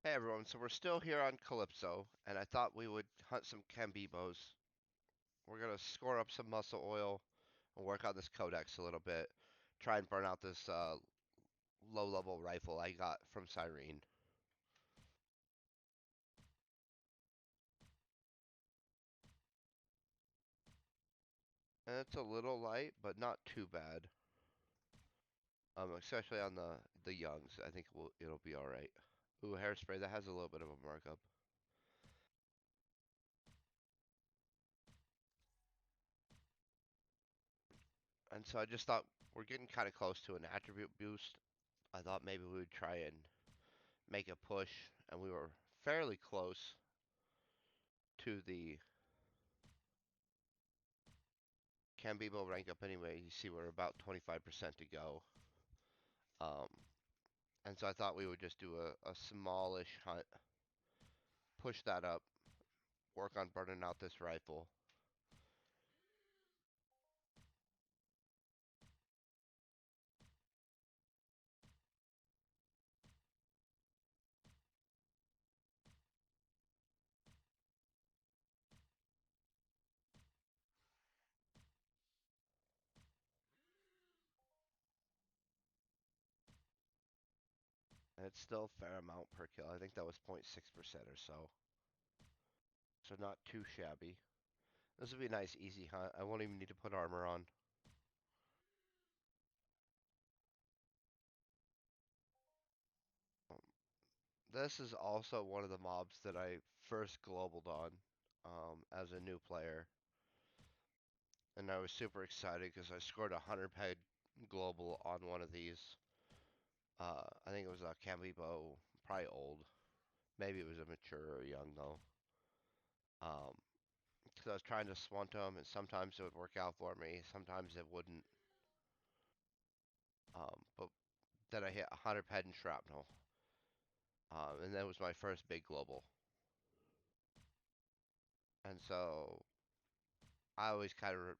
Hey everyone, so we're still here on Calypso, and I thought we would hunt some Cambibos. We're gonna score up some muscle oil and work on this Codex a little bit. Try and burn out this low-level rifle I got from Cyrene. And it's a little light, but not too bad. Especially on the youngs. I think it'll be all right. Ooh, hairspray that has a little bit of a markup. And so I just thought we're getting kind of close to an attribute boost. I thought maybe we would try and make a push, and we were fairly close to the Combibo rank up anyway. You see we're about 25% to go. Um, and so I thought we would just do a smallish hunt, push that up, work on burning out this rifle. And it's still a fair amount per kill. I think that was 0.6% or so. So not too shabby. This would be a nice easy hunt. I won't even need to put armor on. Um, this is also one of the mobs that I first globaled on as a new player. And I was super excited because I scored a 100 peg global on one of these. I think it was a Combibo, probably old. Maybe it was a mature or young though. Because I was trying to swant them, and sometimes it would work out for me, sometimes it wouldn't. But then I hit 100 ped and shrapnel, and that was my first big global. And so I always kind of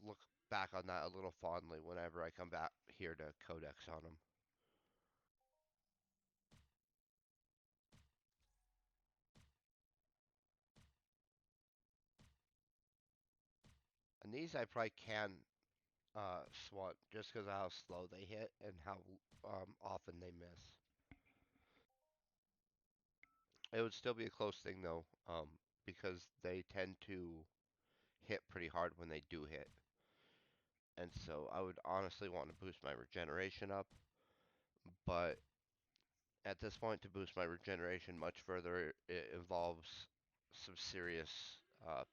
look back on that a little fondly whenever I come back here to Codex on them. And these I probably can swat just because of how slow they hit and how often they miss. It would still be a close thing though, because they tend to hit pretty hard when they do hit. And so I would honestly want to boost my regeneration up, but at this point, to boost my regeneration much further, it involves some serious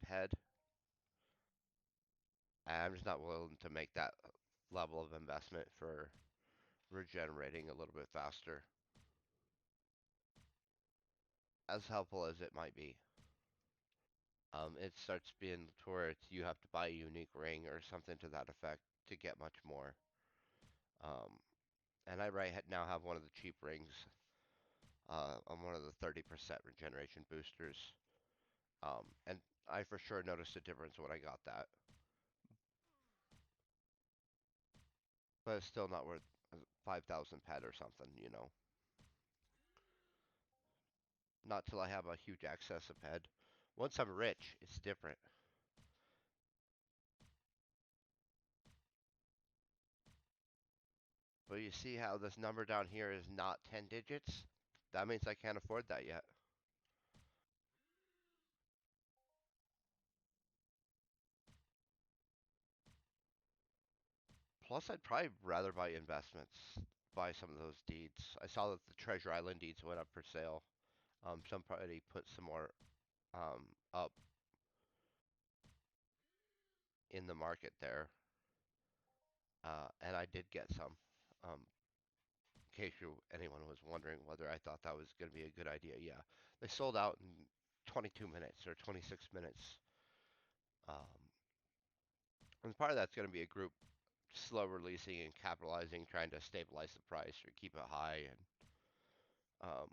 ped. And I'm just not willing to make that level of investment for regenerating a little bit faster, as helpful as it might be. It starts being to where you have to buy a unique ring or something to that effect to get much more. Um, and I right now have one of the cheap rings. I'm one of the 30% regeneration boosters. And I for sure noticed a difference when I got that. But it's still not worth 5,000 pet or something, you know. Not till I have a huge excess of ped. Once I'm rich, it's different. But you see how this number down here is not 10 digits? That means I can't afford that yet. Plus, I'd probably rather buy investments, buy some of those deeds. I saw that the Treasure Island deeds went up for sale. Somebody put some more up in the market there, and I did get some. Um, in case anyone was wondering whether I thought that was going to be a good idea, yeah, they sold out in 22 minutes or 26 minutes. Um, and part of that's going to be a group slow releasing and capitalizing, trying to stabilize the price or keep it high and um,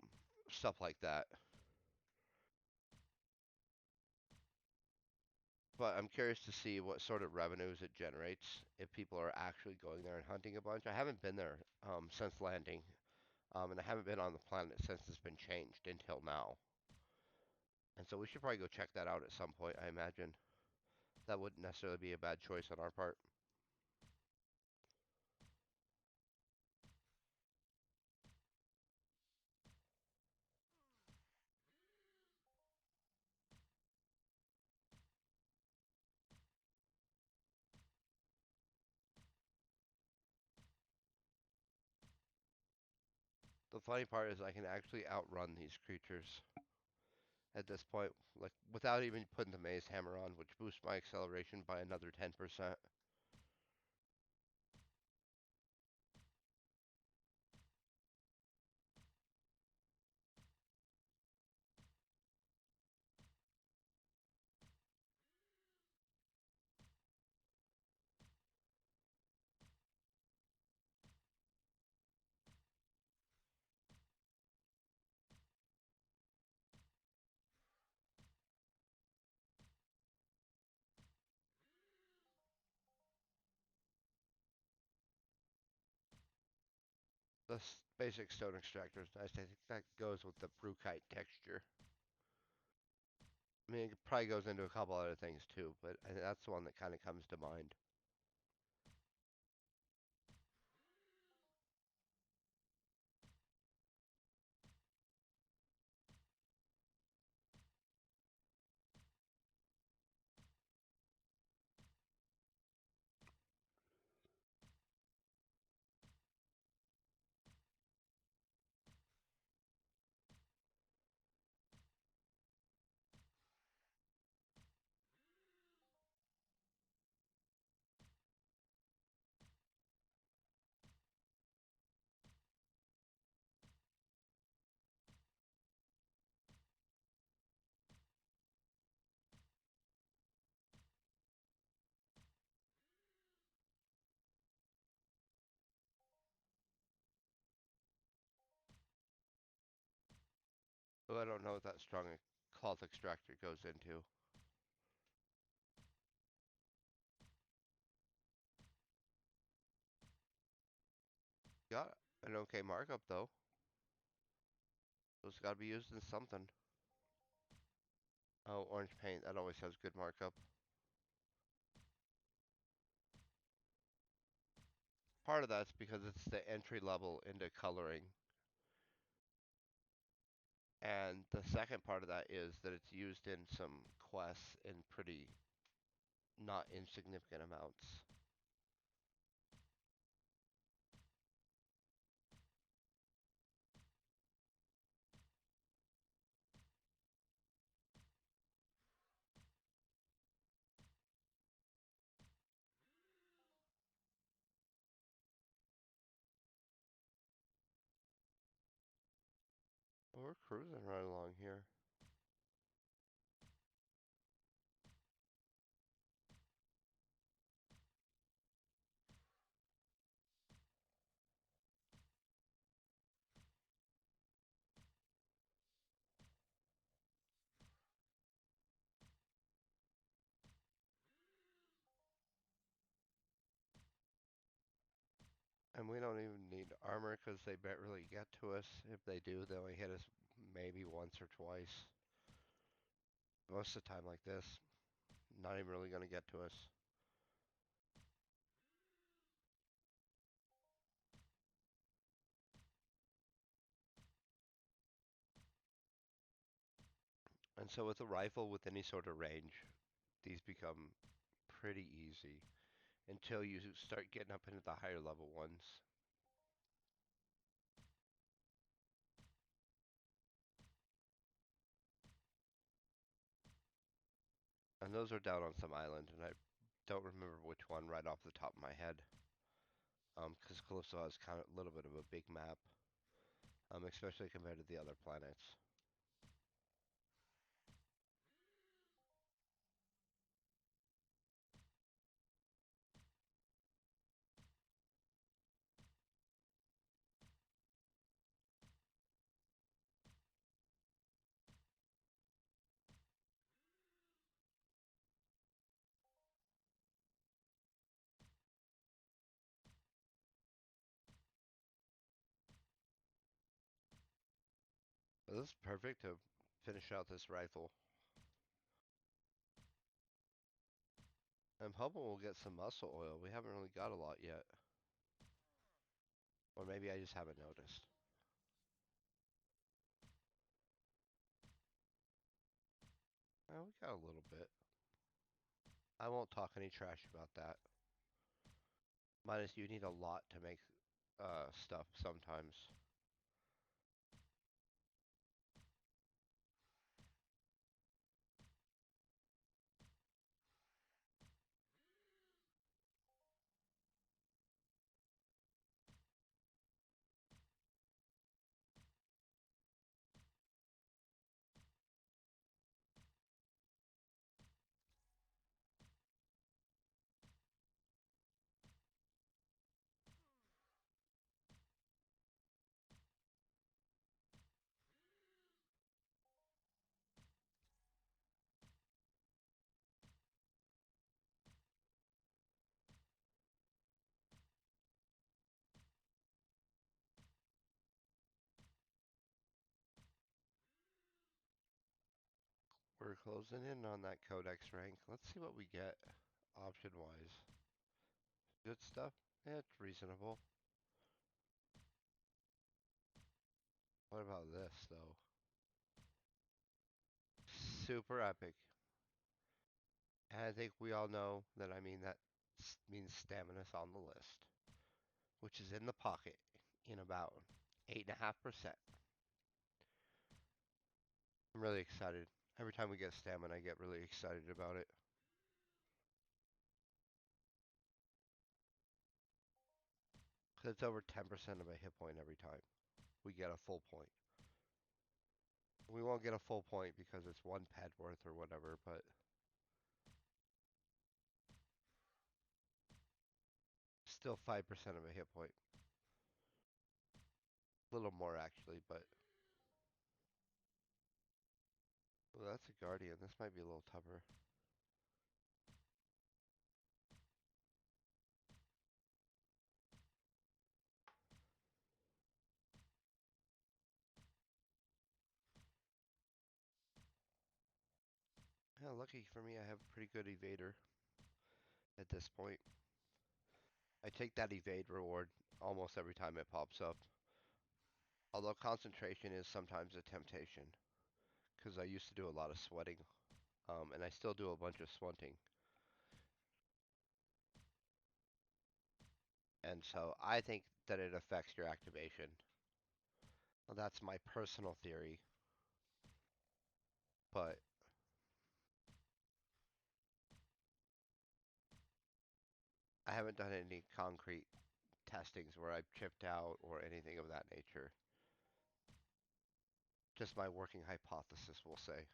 stuff like that. But I'm curious to see what sort of revenues it generates if people are actually going there and hunting a bunch. I haven't been there since landing. And I haven't been on the planet since it's been changed until now. And so we should probably go check that out at some point, I imagine. That wouldn't necessarily be a bad choice on our part. The funny part is I can actually outrun these creatures at this point, like without even putting the maze hammer on, which boosts my acceleration by another 10%. The basic stone extractor is nice. I think that goes with the Brukite texture. I mean, it probably goes into a couple other things too, but I think that's the one that kind of comes to mind. But I don't know what that strong a cloth extractor goes into. Got an okay markup though. Those got to be used in something. Oh, orange paint. That always has good markup. Part of that's because it's the entry level into coloring. And the second part of that is that it's used in some quests in pretty not insignificant amounts. Well, we're cruising right along here. And we don't even need armor because they barely get to us. If they do, they only hit us maybe once or twice. Most of the time like this, not even really going to get to us. And so with a rifle with any sort of range, these become pretty easy until you start getting up into the higher level ones. And those are down on some island, and I don't remember which one right off the top of my head. Because Calypso has kind of a little bit of a big map, especially compared to the other planets. This is perfect to finish out this rifle. I'm hoping we'll get some muscle oil. We haven't really got a lot yet. Or maybe I just haven't noticed. Well, we got a little bit. I won't talk any trash about that. Minus you need a lot to make stuff sometimes. We're closing in on that Codex rank. Let's see what we get option-wise. Good stuff? Yeah, it's reasonable. What about this, though? Super epic. And I think we all know that I mean that means stamina's on the list, which is in the pocket in about 8.5%. I'm really excited. Every time we get stamina, I get really excited about it. Because it's over 10% of a hit point every time we get a full point. We won't get a full point because it's one pet worth or whatever, but still 5% of a hit point. A little more actually, but well, that's a guardian. This might be a little tougher. Yeah, lucky for me, I have a pretty good evader at this point. I take that evade reward almost every time it pops up. Although concentration is sometimes a temptation, because I used to do a lot of sweating, and I still do a bunch of sweating. And so I think that it affects your activation. Well, that's my personal theory, but I haven't done any concrete testings where I've chipped out or anything of that nature. Just my working hypothesis, we'll say.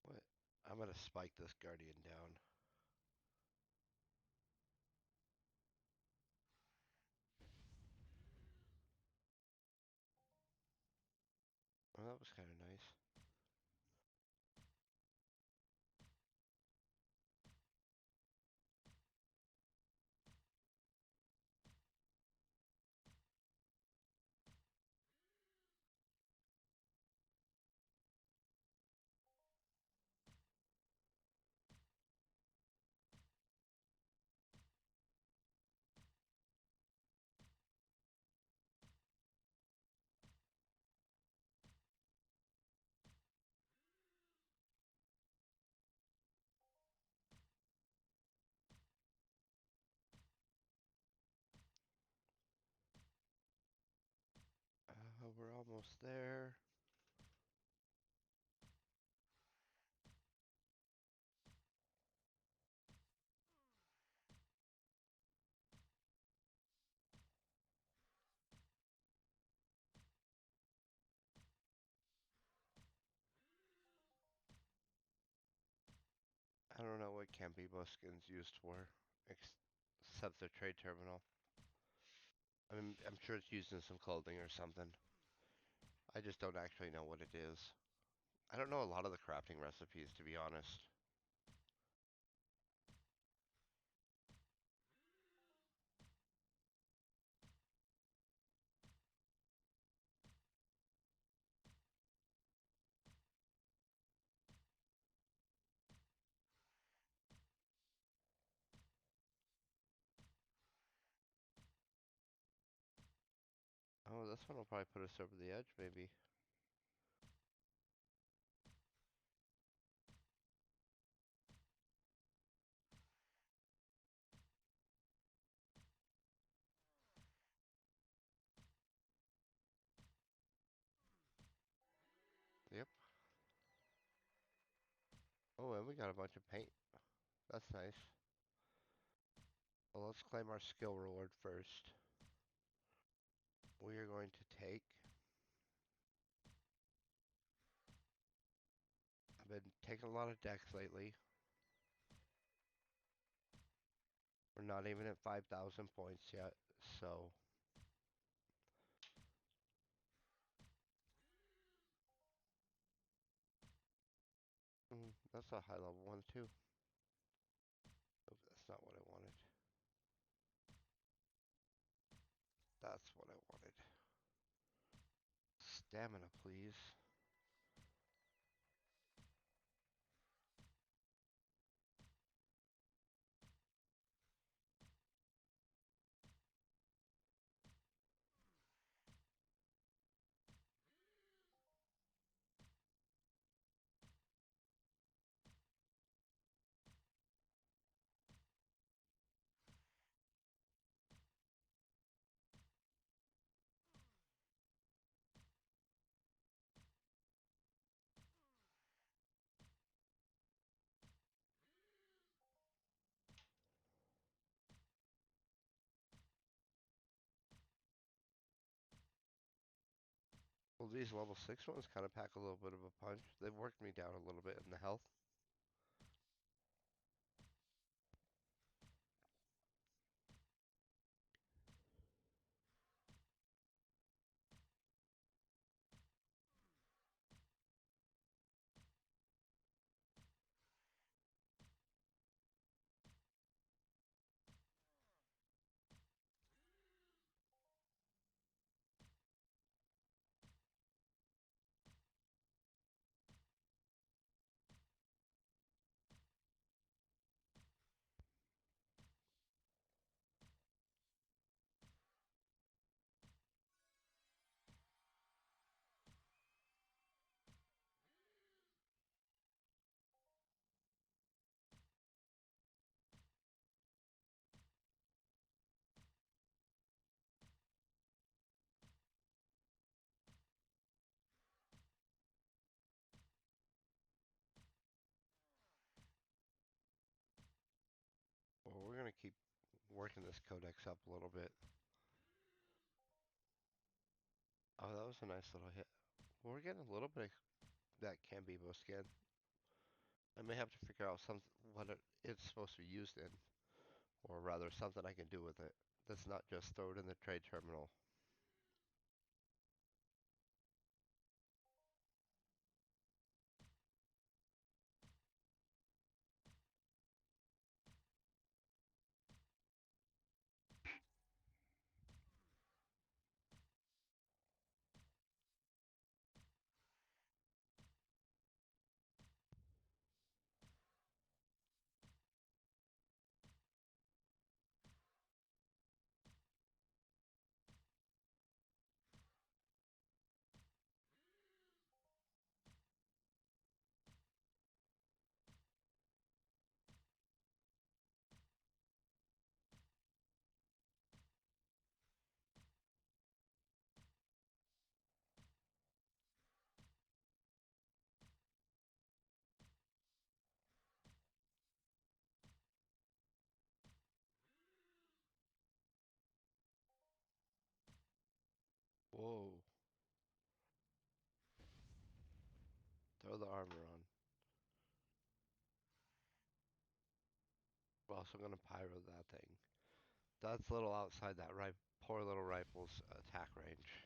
What? I'm gonna spike this guardian down. Well, that was kind of nice. we're almost there. I don't know what Combibo skin's used for, except the trade terminal. I mean, I'm sure it's used in some clothing or something. I just don't actually know what it is. I don't know a lot of the crafting recipes, to be honest. Oh, this one will probably put us over the edge, maybe. Yep. Oh, and we got a bunch of paint. That's nice. Well, let's claim our skill reward first. We are going to take... I've been taking a lot of decks lately. We're not even at 5,000 points yet, so... that's a high level one, too. Oh, that's not what I wanted. That's what I wanted. Stamina, please. Well, these level 6 ones kind of pack a little bit of a punch. They've worked me down a little bit in the health. Well, we're going to keep working this codex up a little bit. Oh, that was a nice little hit. Well, we're getting a little bit of that Combibo skin. I may have to figure out what it's supposed to be used in, or rather something I can do with it that's not just throw it in the trade terminal. Whoa. Throw the armor on. We're also gonna pyro that thing. That's a little outside that poor little rifle's attack range.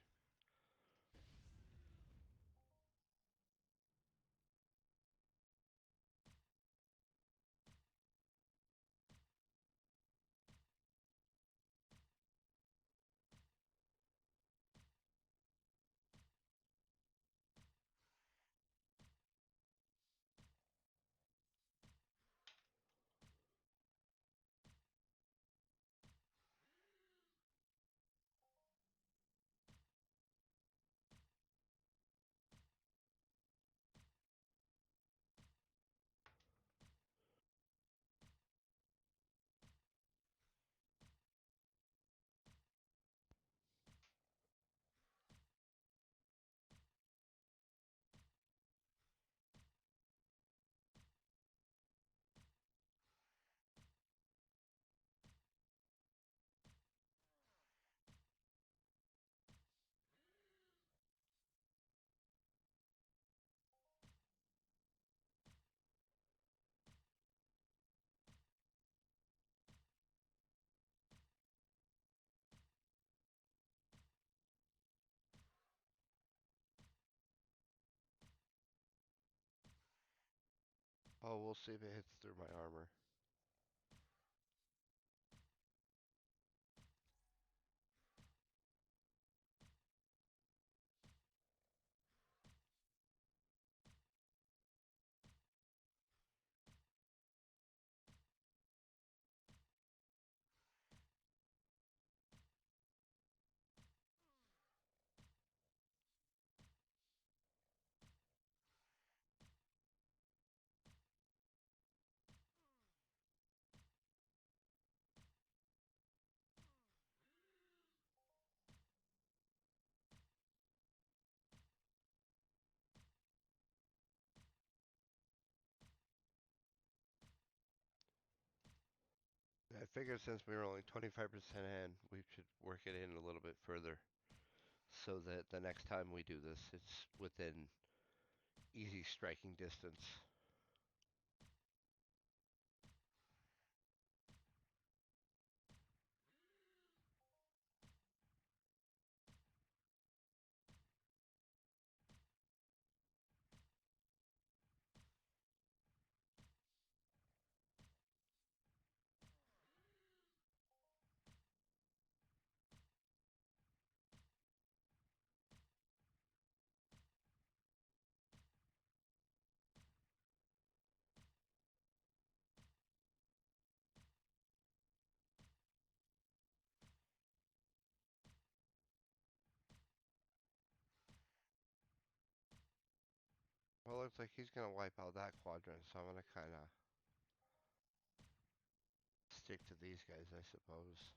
Oh, we'll see if it hits through my armor. I figured since we were only 25% in, we should work it in a little bit further so that the next time we do this, it's within easy striking distance. Well, it looks like he's going to wipe out that quadrant, so I'm going to kind of stick to these guys, I suppose.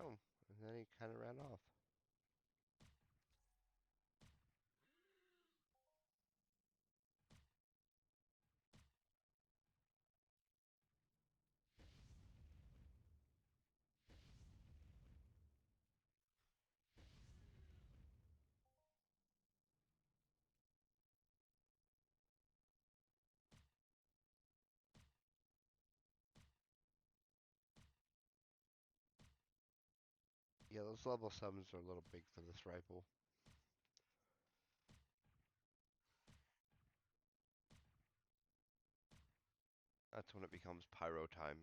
Oh, and then he kind of ran off. Yeah, those level 7s are a little big for this rifle. That's when it becomes pyro time.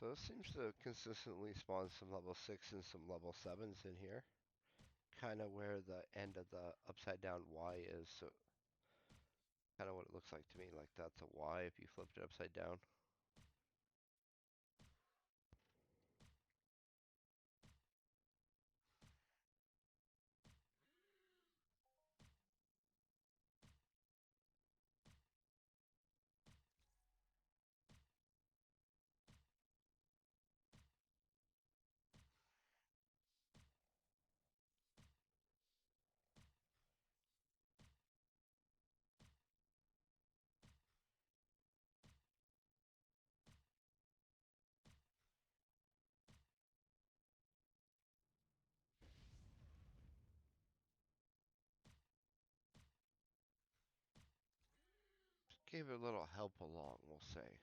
So this seems to consistently spawn some level 6 and some level 7s in here. Kind of where the end of the upside down Y is. So kind of what it looks like to me, like that's a Y if you flipped it upside down. Gave it a little help along, we'll say.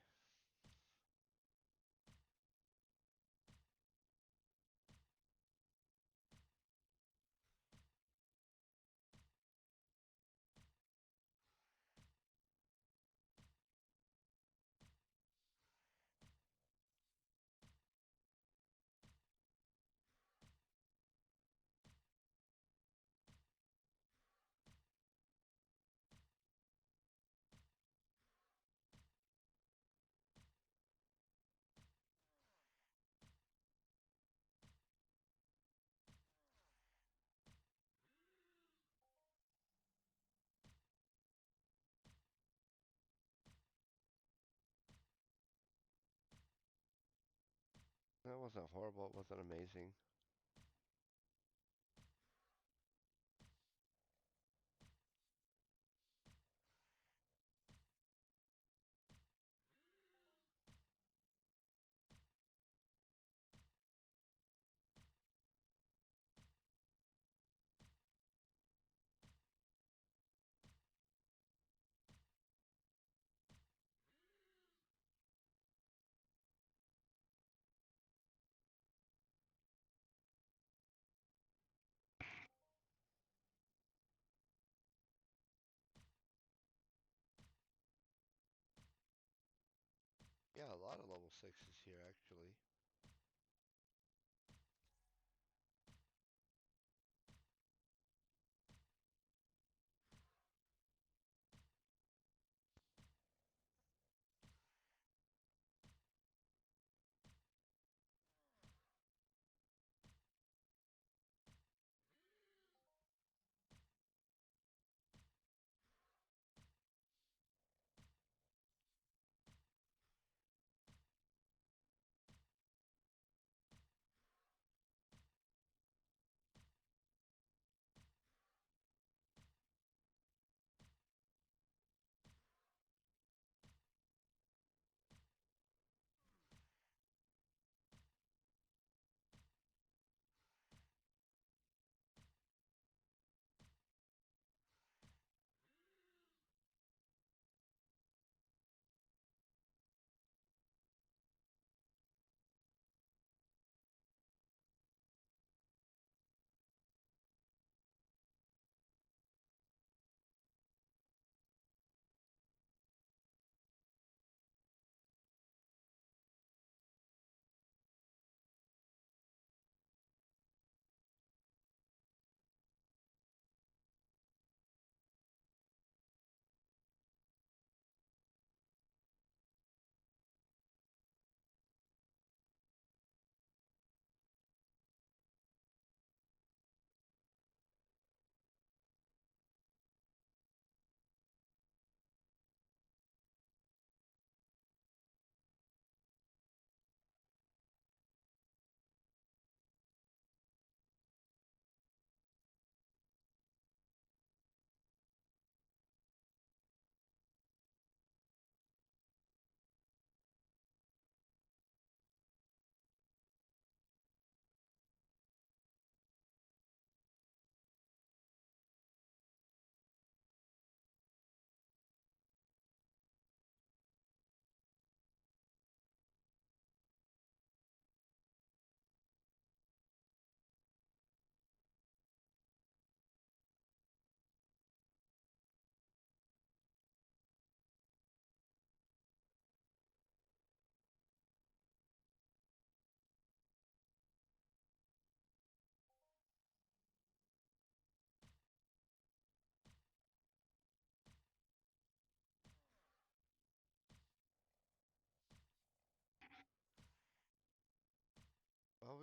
That wasn't horrible, it wasn't amazing. Yeah, a lot of level 6s here actually.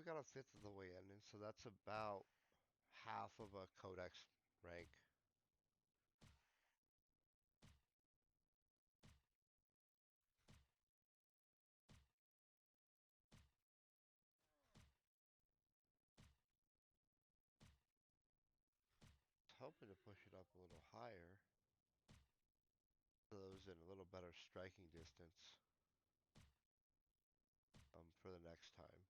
got a fifth of the way in, and so that's about half of a codex rank. I was hoping to push it up a little higher. Those in a little better striking distance for the next time.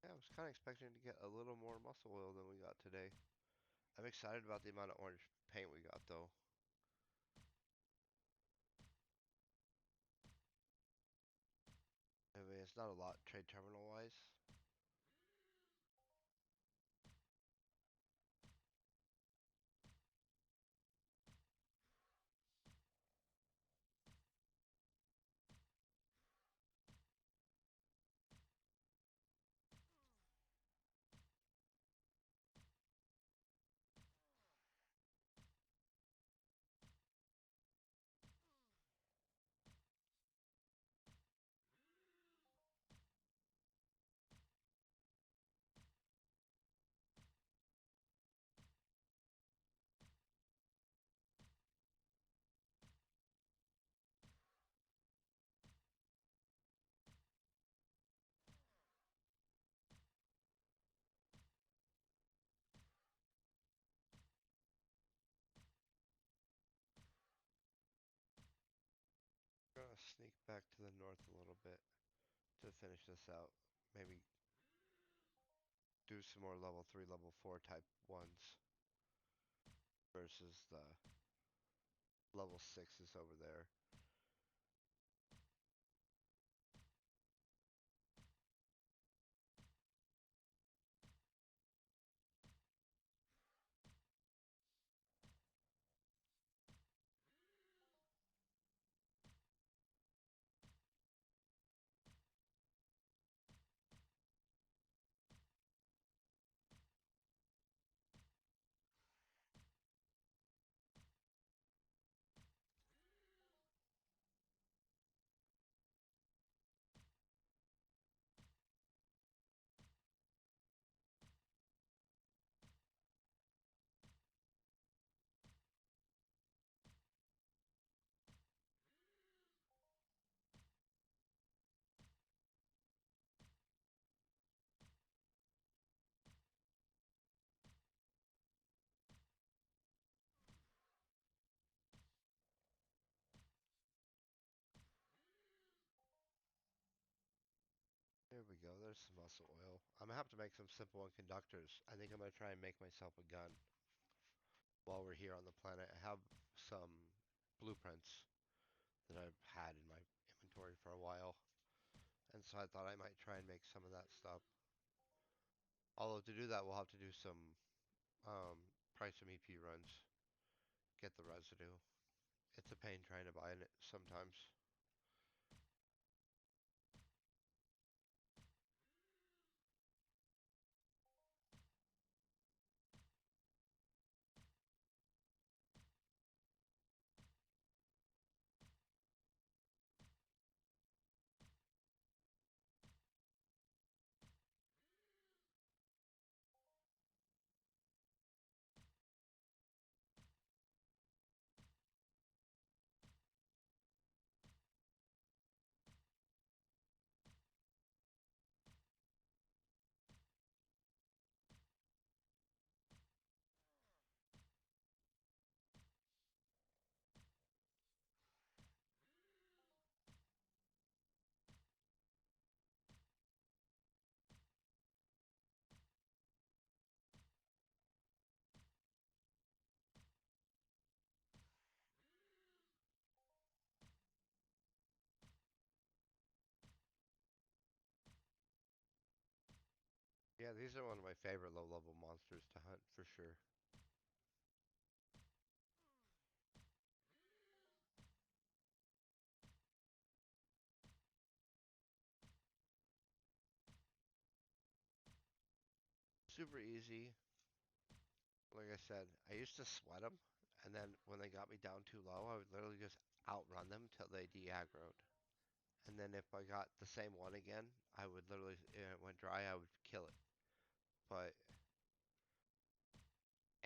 Yeah, I was kind of expecting to get a little more muscle oil than we got today. I'm excited about the amount of orange paint we got, though. I mean, it's not a lot trade terminal-wise. I'm gonna sneak back to the north a little bit to finish this out. Maybe do some more level 3, level 4 type ones versus the level 6s over there. There we go, there's some muscle oil. I'm gonna have to make some simple one conductors. I think I'm gonna try and make myself a gun while we're here on the planet. I have some blueprints that I've had in my inventory for a while, and so I thought I might try and make some of that stuff. Although to do that, we'll have to do some probably some EP runs, get the residue. It's a pain trying to buy it sometimes. Yeah, these are one of my favorite low-level monsters to hunt for sure. Super easy. Like I said, I used to sweat them, and then when they got me down too low, I would literally just outrun them till they de-aggroed. And then if I got the same one again, I would literally, if it went dry, I would kill it. But,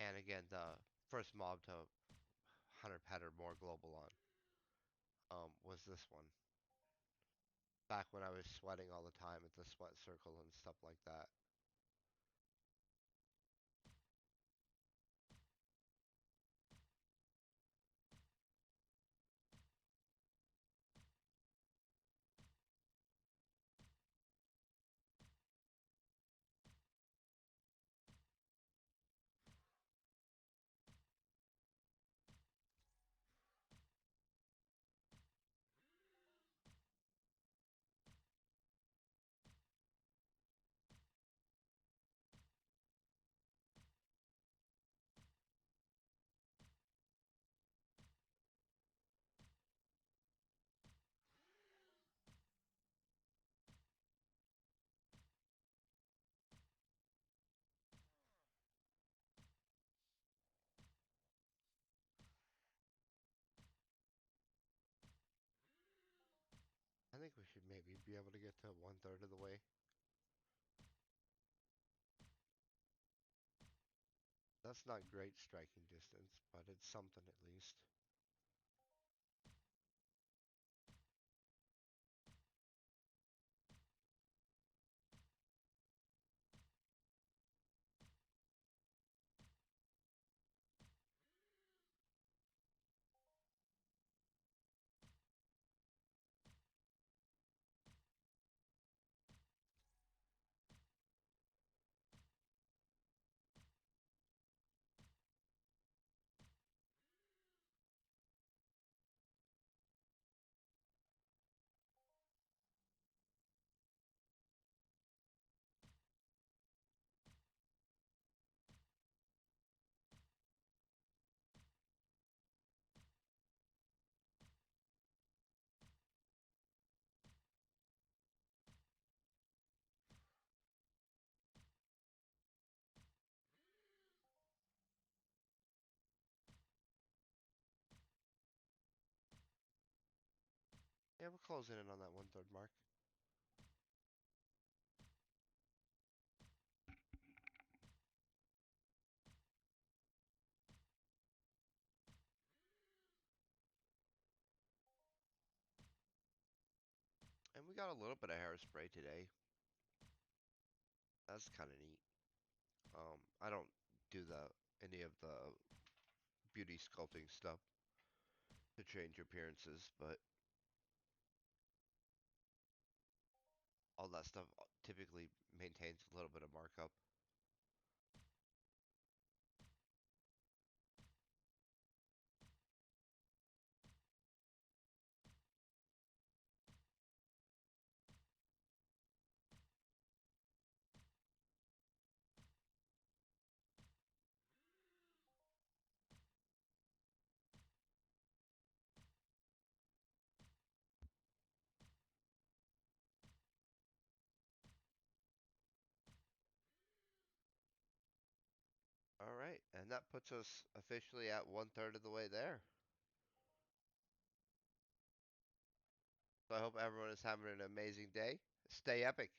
and again, the first mob to 100 pet or more global on was this one. Back when I was sweating all the time at the sweat circle and stuff like that. I think we should maybe be able to get to 1/3 of the way. That's not great striking distance, but it's something at least. Yeah, we're closing in on that 1/3 mark. And we got a little bit of hairspray today. That's kind of neat. I don't do any of the beauty sculpting stuff to change appearances, but all that stuff typically maintains a little bit of markup. All right, and that puts us officially at 1/3 of the way there. So I hope everyone is having an amazing day. Stay epic.